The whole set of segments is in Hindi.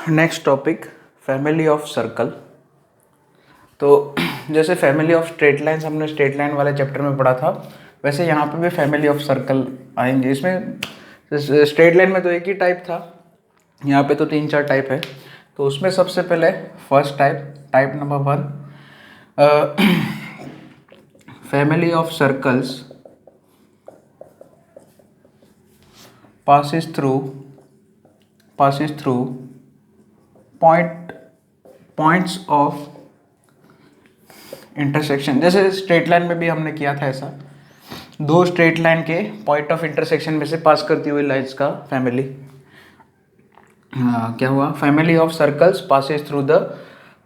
Next topic family of circle. तो जैसे फैमिली ऑफ स्ट्रेट लाइन्स हमने स्ट्रेट लाइन वाले चैप्टर में पढ़ा था, वैसे यहाँ पे भी फैमिली ऑफ सर्कल आएंगे। इसमें स्ट्रेट लाइन में तो एक ही टाइप था, यहाँ पे तो 3-4 टाइप है। तो उसमें सबसे पहले first type number 1, family of circles passes through points of intersection. जैसे स्ट्रेट लाइन में भी हमने किया था ऐसा, दो स्ट्रेट लाइन के पॉइंट ऑफ इंटरसेक्शन में से पास करती हुई लाइन्स का फैमिली क्या हुआ, family of circles passes through the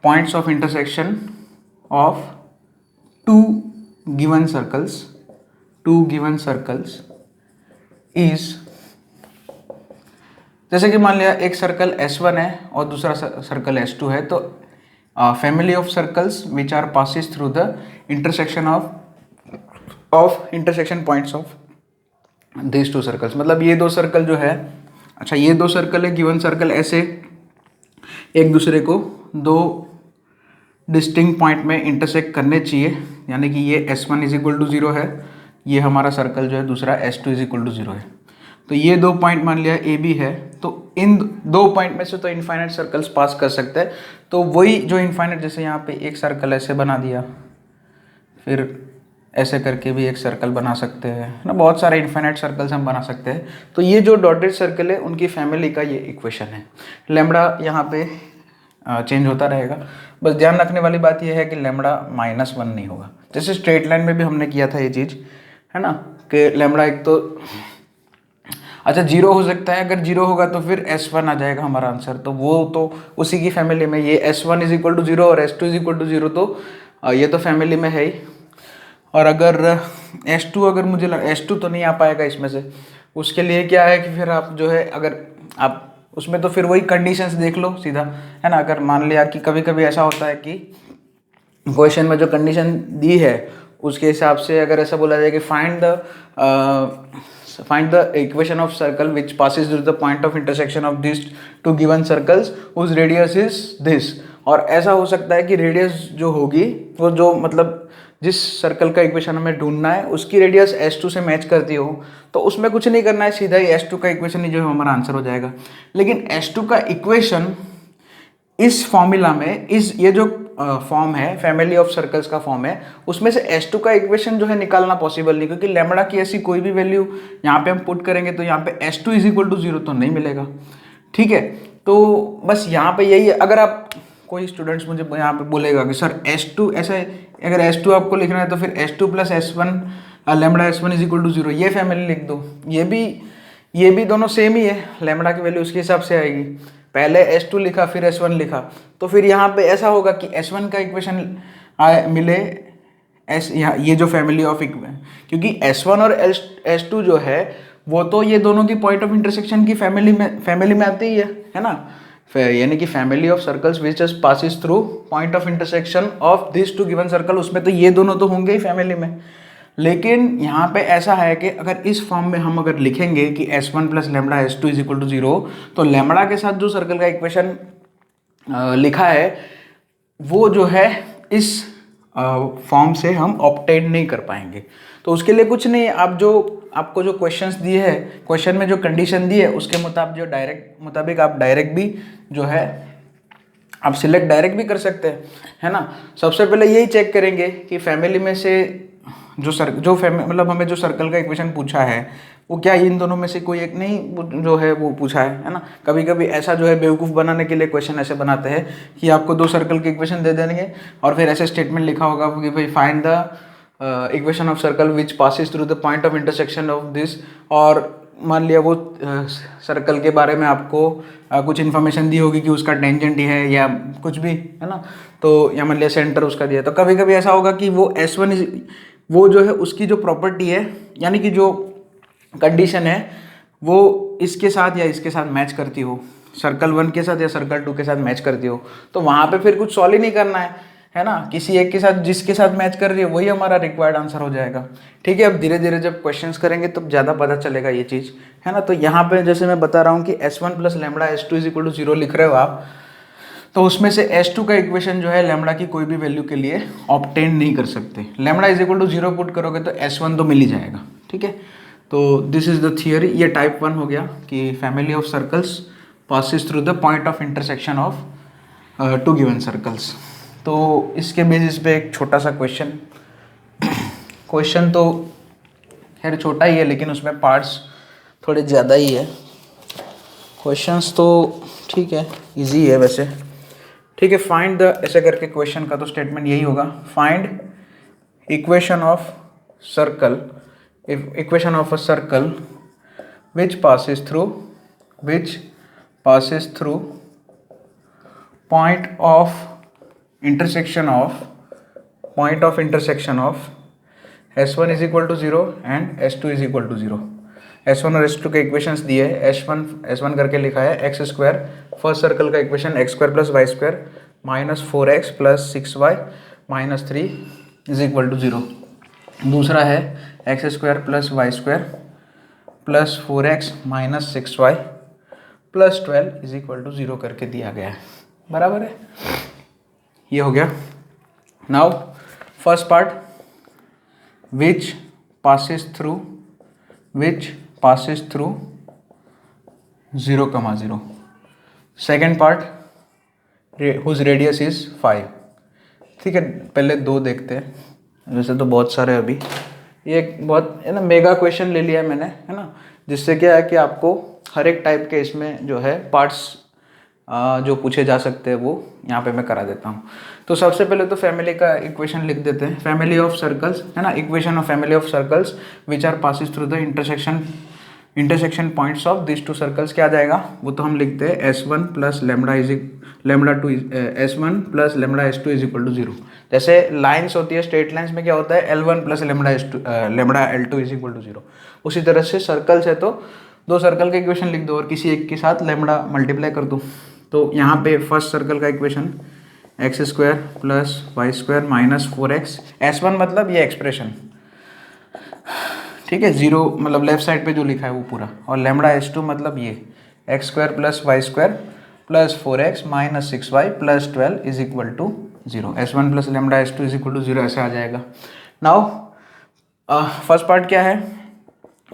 points of intersection of two given circles is, जैसे कि मान लिया एक सर्कल S1 है और दूसरा सर्कल S2 है, तो family of circles which are passes through the intersection of intersection points of this two circles. मतलब ये दो सर्कल जो है, अच्छा ये दो सर्कल है, गिवन सर्कल ऐसे एक दूसरे को दो डिस्टिंक्ट पॉइंट में इंटरसेक्ट करने चाहिए, यानी कि ये S1 इज इक्वल टू 0 है, ये हमारा सर्कल जो है दूसरा S2 इज इक्वल टू 0 है। तो ये दो पॉइंट मान लिया ए बी है, तो इन दो पॉइंट में से तो इनफाइनाइट सर्कल्स पास कर सकते हैं। तो वही जो इनफाइनाइट, जैसे यहाँ पे एक सर्कल ऐसे बना दिया, फिर ऐसे करके भी एक सर्कल बना सकते हैं ना, बहुत सारे इनफाइनाइट सर्कल्स हम बना सकते हैं। तो ये जो डॉटेड सर्कल है उनकी फैमिली का ये इक्वेशन है। लैम्बडा यहाँ पे चेंज होता रहेगा, बस ध्यान रखने वाली बात यह है कि लैम्बडा -1 नहीं होगा। जैसे स्ट्रेट लाइन में भी हमने किया था ये चीज़, है ना, कि लैम्बडा एक तो अच्छा 0 हो सकता है, अगर 0 होगा तो फिर S1 आ जाएगा हमारा आंसर, तो वो तो उसी की फैमिली में, ये S1 इज इक्वल टू 0 और S2 इज इक्वल टू 0, तो ये तो फैमिली में है ही। और अगर S2 अगर मुझे S2 तो नहीं आ पाएगा इसमें से, उसके लिए क्या है कि फिर आप जो है, अगर आप उसमें तो फिर वही कंडीशंस देख लो सीधा, है ना। अगर मान लिया कि कभी कभी ऐसा होता है कि क्वेश्चन में जो कंडीशन दी है उसके हिसाब से अगर ऐसा बोला जाए कि find the equation of circle which passes through the point of intersection of these two given circles whose radius is this, और ऐसा हो सकता है कि रेडियस जो होगी वो जो मतलब जिस सर्कल का इक्वेशन हमें ढूंढना है उसकी रेडियस S2 से मैच करती हो, तो उसमें कुछ नहीं करना है, सीधा ही S2 का इक्वेशन ही जो है हमारा आंसर हो जाएगा। लेकिन S2 का इक्वेशन इस फॉर्मूला में, इस ये जो फॉर्म है फैमिली ऑफ सर्कल्स का फॉर्म है, उसमें से S2 का इक्वेशन जो है निकालना पॉसिबल नहीं, क्योंकि लैम्बडा की ऐसी कोई भी वैल्यू यहाँ पे हम पुट करेंगे तो यहाँ पे S2 इज इक्वल टू 0 तो नहीं मिलेगा। ठीक है, तो बस यहाँ पे यही है। अगर आप कोई स्टूडेंट्स मुझे यहाँ पे बोलेगा कि सर S2 ऐसे, अगर S2 आपको लिखना है तो फिर S2 plus S1 lambda S1 is equal to 0 ये फैमिली लिख दो, ये भी दोनों सेम ही है, लैम्बडा की वैल्यू उसके हिसाब से आएगी। पहले S2 लिखा फिर S1 लिखा, तो फिर यहाँ पे ऐसा होगा कि S1 का इक्वेशन मिले ये जो फैमिली ऑफ क्योंकि S1 और S2 जो है वो तो ये दोनों की पॉइंट ऑफ इंटरसेक्शन की फैमिली में आती ही है ना, यानी कि family of circles which just passes through point of intersection of this two given circle, उसमें तो ये दोनों तो होंगे ही फैमिली में। लेकिन यहाँ पे ऐसा है कि अगर इस फॉर्म में हम अगर लिखेंगे कि S1 plus lambda S2 is equal to 0, तो लैम्बडा के साथ जो सर्कल का इक्वेशन लिखा है वो जो है इस फॉर्म से हम ऑब्टेन नहीं कर पाएंगे। तो उसके लिए कुछ नहीं, आपको जो क्वेश्चंस दिए है, क्वेश्चन में जो कंडीशन दी है उसके मुताबिक आप डायरेक्ट भी जो है आप सिलेक्ट डायरेक्ट भी कर सकते हैं, है ना। सबसे पहले यही चेक करेंगे कि फैमिली में से मतलब हमें जो सर्कल का इक्वेशन पूछा है वो क्या इन दोनों में से कोई एक नहीं जो है वो पूछा है ना। कभी कभी ऐसा जो है बेवकूफ़ बनाने के लिए क्वेश्चन ऐसे बनाते हैं कि आपको दो सर्कल के इक्वेशन दे देंगे और फिर ऐसे स्टेटमेंट लिखा होगा कि भाई find the equation of circle which passes through the point of intersection of this, और मान लिया वो सर्कल के बारे में आपको कुछ इन्फॉर्मेशन दी होगी कि उसका टेंजेंट ही है या कुछ भी, है ना। तो या मान लिया सेंटर उसका दिया, तो कभी कभी ऐसा होगा कि वो S1 वो जो है उसकी जो प्रॉपर्टी है, यानी कि जो कंडीशन है वो इसके साथ या इसके साथ मैच करती हो, सर्कल 1 के साथ या सर्कल 2 के साथ मैच करती हो, तो वहाँ पे फिर कुछ सॉल्व ही नहीं करना है। है ना, किसी एक के साथ जिसके साथ मैच कर रही है वही हमारा रिक्वायर्ड आंसर हो जाएगा। ठीक है, अब धीरे धीरे जब क्वेश्चंस करेंगे तब ज़्यादा पता चलेगा ये चीज़, है ना। तो यहाँ पे जैसे मैं बता रहा हूँ कि S1 plus lambda S2 is equal to 0 लिख रहे हो आप, तो उसमें से S2 का इक्वेशन जो है लेमड़ा की कोई भी वैल्यू के लिए ऑब्टेन नहीं कर सकते। Lambda is equal to 0 put करोगे तो S1 तो मिल ही जाएगा। ठीक है, तो दिस इज द थियरी। ये टाइप 1 हो गया कि family of circles passes through the point of intersection of two given circles. तो इसके बेसिस पे एक छोटा सा क्वेश्चन तो खैर छोटा ही है, लेकिन उसमें पार्ट्स थोड़े ज़्यादा ही है। क्वेश्चंस तो ठीक है, इजी है वैसे। ठीक है, फाइंड द, ऐसे करके क्वेश्चन का तो स्टेटमेंट यही होगा, find equation of circle, equation of a circle which passes through point of intersection of S1 is equal to 0 and S2 is equal to 0। S1 और S2 के इक्वेशंस दिए है, S1 करके लिखा है एक्स स्क्वायर, फर्स्ट सर्कल का equation x square plus y square minus 4x plus 6y minus 3 is equal to 0। दूसरा है x square plus y square plus 4x minus 6y plus 12 is equal to 0 करके दिया गया है, बराबर है। ये हो गया। Now first part, which passes through 0,0। Second part, whose radius is 5। ठीक है, पहले दो देखते हैं, वैसे तो बहुत सारे अभी, ये एक बहुत है ना मेगा क्वेश्चन ले लिया है मैंने, है ना, जिससे क्या है कि आपको हर एक टाइप के इसमें जो है पार्ट्स जो पूछे जा सकते हैं वो यहाँ पे मैं करा देता हूँ। तो सबसे पहले तो फैमिली का इक्वेशन लिख देते हैं, फैमिली ऑफ सर्कल्स, है ना, equation of family of circles which are passes through the intersection points of this two circles. क्या आ जाएगा वो तो हम लिखते हैं S1 plus S1 plus lambda S2 is equal to 0। जैसे लाइन्स होती है, स्ट्रेट लाइन्स में क्या होता है L1 plus lambda L2 is equal to 0। उसी तरह से सर्कल्स है तो दो सर्कल का इक्वेशन लिख दो और किसी एक के साथ लेमड़ा मल्टीप्लाई कर दो। तो यहाँ पे फर्स्ट सर्कल का equation x square plus y square minus 4x, S1 मतलब ये एक्सप्रेशन, ठीक है, 0 मतलब लेफ्ट साइड पे जो लिखा है वो पूरा, और लेमड़ा S2 मतलब ये x square plus y square plus 4x minus 6y plus 12 is equal to 0। S1 plus lambda S2 is equal to 0 ऐसे आ जाएगा। नाउ फर्स्ट पार्ट क्या है,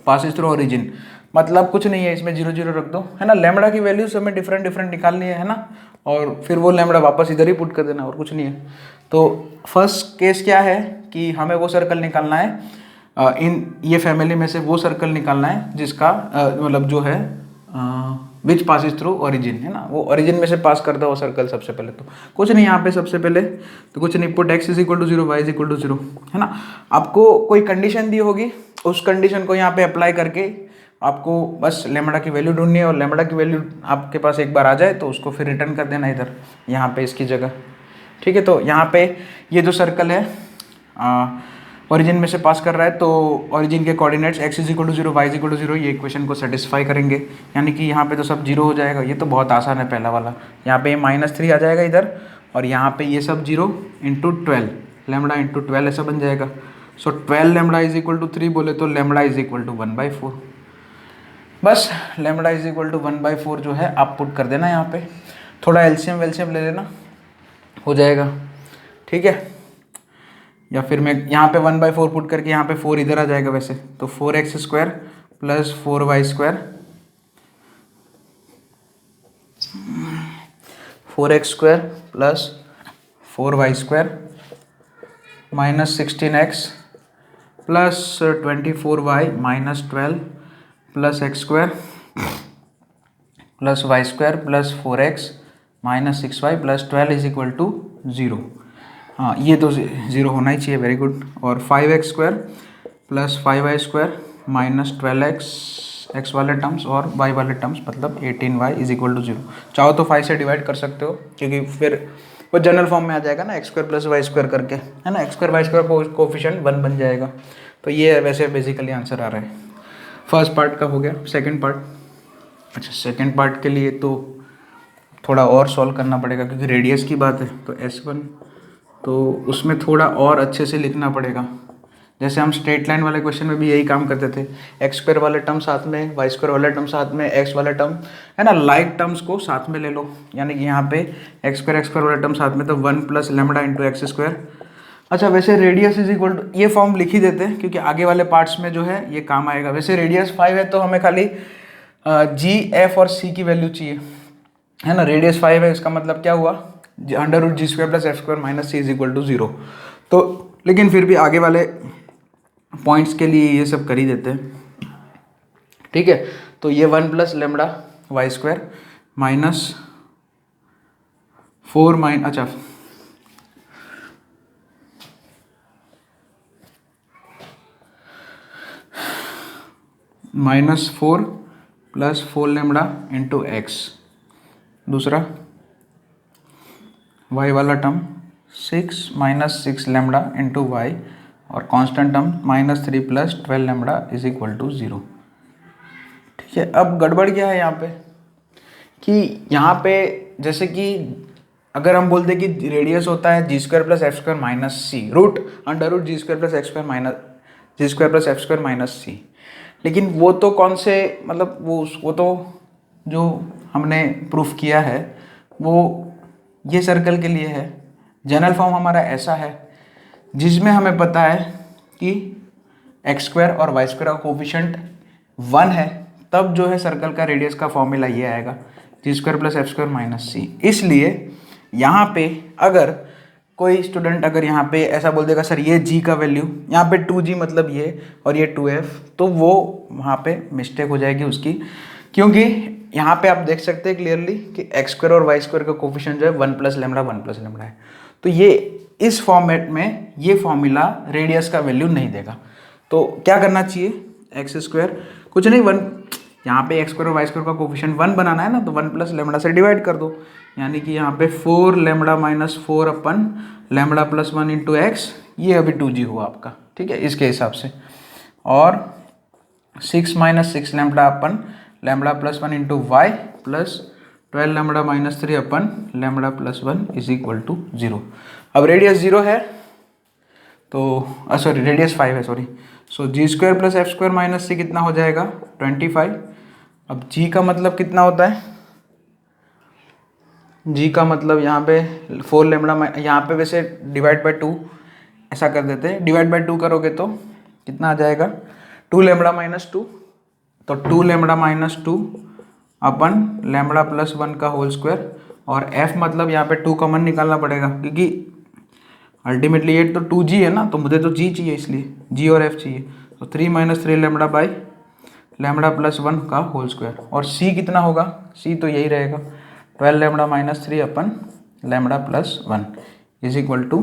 पासिस थ्रू ओरिजिन, मतलब कुछ नहीं है, इसमें 0 0 रख दो, है ना। लेमड़ा की वैल्यूज हमें डिफरेंट निकालनी है ना, और फिर वो लेमड़ा वापस इधर ही पुट कर देना, और कुछ नहीं है। तो फर्स्ट केस क्या है कि हमें वो सर्कल निकालना है, इन ये फैमिली में से वो सर्कल निकालना है जिसका मतलब जो है विच पासिस थ्रू ओरिजिन, है ना, वो ओरिजिन में से पास करता है वो सर्कल। सबसे पहले तो कुछ नहीं, यहाँ पे सबसे पहले तो कुछ नहीं, put x is equal to 0 y is equal to 0, है ना। आपको कोई कंडीशन दी होगी, उस कंडीशन को यहाँ पे अप्लाई करके आपको बस लेमड़ा की वैल्यू ढूंढनी है, और लेमड़ा की वैल्यू आपके पास एक बार आ जाए तो उसको फिर रिटर्न कर देना इधर यहाँ पे इसकी जगह। ठीक है, तो यहाँ पे ये जो सर्कल है ओरिजिन में से पास कर रहा है, तो ओरिजिन के coordinates x is equal to 0 y is equal to 0 ये इक्वेशन को सेटिस्फाई करेंगे, यानी कि यहाँ पे तो सब 0 हो जाएगा। ये तो बहुत आसान है पहला वाला, यहाँ पे -3 आ जाएगा इधर, और यहाँ पे ये सब 0 इंटू 12 लेमड़ा इंटू 12 ऐसा बन जाएगा। सो 12 लेमड़ा इज इक्वल टू 3 बोले तो लेमड़ा इज इक्वल टू 1/4। बस लेमड़ा इज इक्वल टू 1/4 जो है आप पुट कर देना यहाँ पे, थोड़ा एलसीएम वेलसीएम ले लेना, हो जाएगा। ठीक है, या फिर मैं यहाँ पे 1/4 पुट करके यहाँ पे 4 इधर आ जाएगा वैसे, तो 4x square plus 4y square, 4x square plus 4y square minus 16x plus 24y minus 12 plus x square plus y square plus 4x minus 6y plus 12 is equal to 0। हाँ, ये तो 0 होना ही चाहिए, वेरी गुड। और 5x square plus 5y square minus 12x x वाले टर्म्स और y वाले टर्म्स मतलब 18y इज इक्वल टू 0। चाहो तो 5 से डिवाइड कर सकते हो, क्योंकि फिर वो जनरल फॉर्म में आ जाएगा ना, x square plus y square करके, है ना, x square y square coefficient 1 बन जाएगा। तो ये वैसे बेसिकली आंसर आ रहा है। फर्स्ट पार्ट का हो गया। सेकंड पार्ट, अच्छा सेकंड पार्ट के लिए तो थोड़ा और सॉल्व करना पड़ेगा, क्योंकि रेडियस की बात है। तो S1 तो उसमें थोड़ा और अच्छे से लिखना पड़ेगा। जैसे हम स्ट्रेट लाइन वाले क्वेश्चन में भी यही काम करते थे, एक्स स्क्वायर वाले टर्म साथ में, वाई स्क्वायर वाले टर्म साथ में, एक्स वाले टर्म है ना, लाइक टर्म्स को साथ में ले लो। यानी कि यहाँ पे एक्स स्क्वायर वाले टर्म साथ में, तो 1 plus lambda into x square. अच्छा, वैसे रेडियस इज इक्वल टू, ये फॉर्म लिख ही देते हैं क्योंकि आगे वाले पार्ट्स में जो है ये काम आएगा। वैसे रेडियस 5 है तो हमें खाली जी, एफ और सी की वैल्यू चाहिए, है ना। रेडियस 5 है, इसका मतलब क्या हुआ, under root g square plus f square minus c is equal to 0। तो लेकिन फिर भी आगे वाले पॉइंट्स के लिए ये सब कर ही देते हैं, ठीक है। तो ये 1 plus lambda y square minus 4 अच्छा -4 प्लस 4 लेमडा इंटू एक्स, दूसरा y वाला term 6 minus 6 lambda into y, और constant term -3 plus 12 lambda is equal to 0, ठीक है। अब गड़बड़ क्या है यहाँ पे कि यहाँ पे जैसे कि अगर हम बोलते कि रेडियस होता है g square plus f square minus c, root under root g square plus x square minus g square plus f square minus c, लेकिन वो तो कौन से, मतलब वो तो जो हमने प्रूफ किया है वो ये सर्कल के लिए है। जनरल फॉर्म हमारा ऐसा है जिसमें हमें पता है कि एक्स स्क्वायर और वाई स्क्वायर का कोफिशिएंट 1 है, तब जो है सर्कल का रेडियस का फॉर्मूला ये आएगा, g square plus f square minus c. इसलिए यहाँ पे अगर कोई स्टूडेंट अगर यहाँ पे ऐसा बोल देगा सर ये g का वैल्यू, यहाँ पे 2g मतलब ये और ये 2f, तो वो वहाँ पे मिस्टेक हो जाएगी उसकी, क्योंकि यहाँ पे आप देख सकते हैं क्लियरली कि एक्स स्क्वायर और वाई स्क्वायर का कोफिशिएंट जो है 1 प्लस लेमडा है। तो ये इस फॉर्मेट में ये फॉर्मूला रेडियस का वैल्यू नहीं देगा। तो क्या करना चाहिए, एक्स स्क्वायर कुछ नहीं, 1, यहाँ पे एक्स स्क्वायर और वाई स्क्वायर का कोफिशिएंट 1 बनाना है ना, तो 1 प्लस लेमडा से डिवाइड कर दो, यानी कि यहाँ पे 4 लेमडा माइनस 4 अपन लेमडा प्लस 1 इंटू एक्स, ये अभी 2g हुआ आपका, ठीक है, इसके हिसाब से। और 6 माइनस 6 लेमडा अपन lambda plus 1 into y plus 12 lambda minus 3 अपन lambda plus 1 is equal to 0। अब रेडियस 0 है तो सॉरी रेडियस 5 है, sorry. So g square plus f square minus c कितना हो जाएगा, 25। अब जी का मतलब कितना होता है, जी का मतलब यहाँ पे 4 लेमडा, यहाँ पे वैसे डिवाइड बाय 2 ऐसा कर देते हैं, डिवाइड बाय 2 करोगे तो कितना आ जाएगा, 2 लेमडा माइनस 2, तो 2 लेमडा माइनस 2 अपन लेमडा प्लस 1 का होल स्क्वायर, और f मतलब यहाँ पे 2 कॉमन निकालना पड़ेगा क्योंकि अल्टीमेटली ये तो 2g है ना, तो मुझे तो g चाहिए, इसलिए g और f चाहिए। तो 3 minus 3 lambda by lambda plus 1 का होल स्क्वायर, और c कितना होगा, c तो यही रहेगा 12 लेमडा माइनस 3 अपन lambda plus 1 is equal to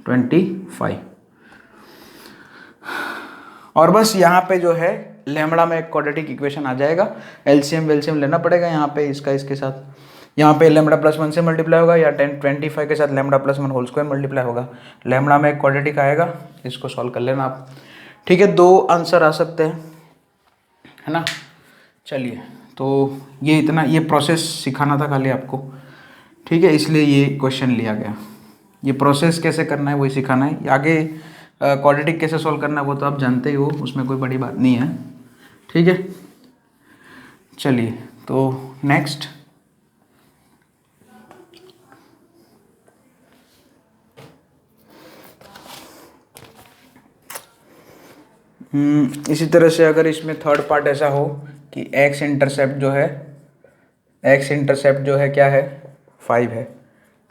25। और बस यहाँ पे जो है लेमडा में एक क्वाड्रेटिक इक्वेशन आ जाएगा, एलसीएम वेलसीएम लेना पड़ेगा यहाँ पे इसका इसके साथ, यहाँ पे लेमडा प्लस 1 से मल्टीप्लाई होगा या 25 के साथ lambda plus 1 whole square multiply होगा, लेमडा में एक क्वाड्रेटिक आएगा, इसको सॉल्व कर लेना आप, ठीक है। 2 आंसर आ सकते हैं, है ना। चलिए, तो ये इतना, ये प्रोसेस सिखाना था खाली आपको, ठीक है, इसलिए ये क्वेश्चन लिया गया। ये प्रोसेस कैसे करना है वही सिखाना है, आगे क्वाड्रेटिक कैसे सॉल्व करना है वो तो आप जानते ही हो, उसमें कोई बड़ी बात नहीं है, ठीक है। चलिए, तो नेक्स्ट इसी तरह से अगर इसमें थर्ड पार्ट ऐसा हो कि एक्स इंटरसेप्ट जो है क्या है, 5 है,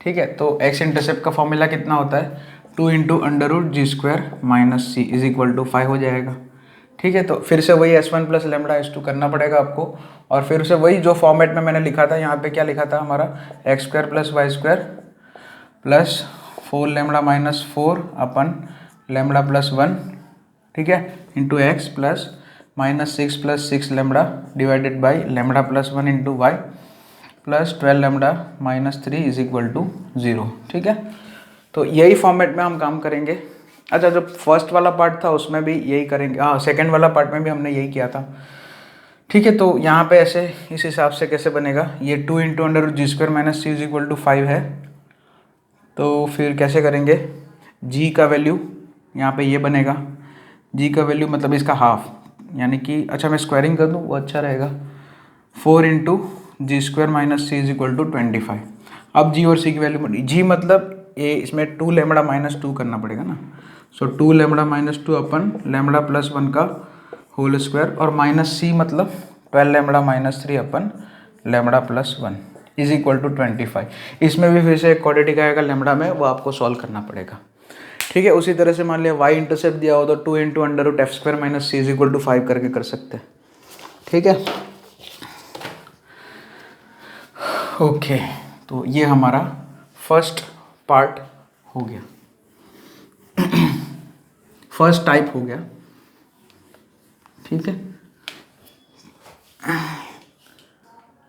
ठीक है। तो एक्स इंटरसेप्ट का फॉर्मूला कितना होता है, 2 into under root g square minus c is equal to 5 हो जाएगा, ठीक है। तो फिर से वही S1 प्लस लेमडा S2 करना पड़ेगा आपको, और फिर से वही जो फॉर्मेट में मैंने लिखा था, यहाँ पे क्या लिखा था हमारा, x square plus y square plus 4 lambda minus 4 अपन लेमडा प्लस 1, ठीक है, into x plus -6 plus 6 lambda divided by lambda plus 1 into y plus 12 lambda minus 3 is equal to 0, ठीक है। तो यही फॉर्मेट में हम काम करेंगे। अच्छा, जो फर्स्ट वाला पार्ट था उसमें भी यही करेंगे, हाँ सेकेंड वाला पार्ट में भी हमने यही किया था, ठीक है। तो यहाँ पे ऐसे इस हिसाब से कैसे बनेगा, ये 2 into under root g square minus c is equal to 5 है, तो फिर कैसे करेंगे, जी का वैल्यू यहाँ पे ये बनेगा, जी का वैल्यू मतलब इसका हाफ, यानी कि अच्छा मैं स्क्वायरिंग कर दूँ वो अच्छा रहेगा, 4 into g square minus c is equal to 25। अब जी और सी की वैल्यू, जी मतलब ये इसमें 2 लैम्बडा माइनस 2 करना पड़ेगा ना, सो 2 लैम्बडा माइनस 2 अपन लैम्बडा प्लस 1 का होल स्क्वायर, और माइनस सी मतलब 12 लैम्बडा माइनस 3 अपन lambda plus 1 is equal to 25। इसमें भी फिर से एक क्वाड्रेटिक आएगा लैम्बडा में, वो आपको सॉल्व करना पड़ेगा। ठीक है, उसी तरह से मान लिया वाई इंटरसेप्ट दिया हो तो 2 into under root f square minus c is equal to 5 करके कर सकते हैं। ठीक है, ओके, तो ये हमारा फर्स्ट पार्ट हो गया, फर्स्ट टाइप हो गया। ठीक है।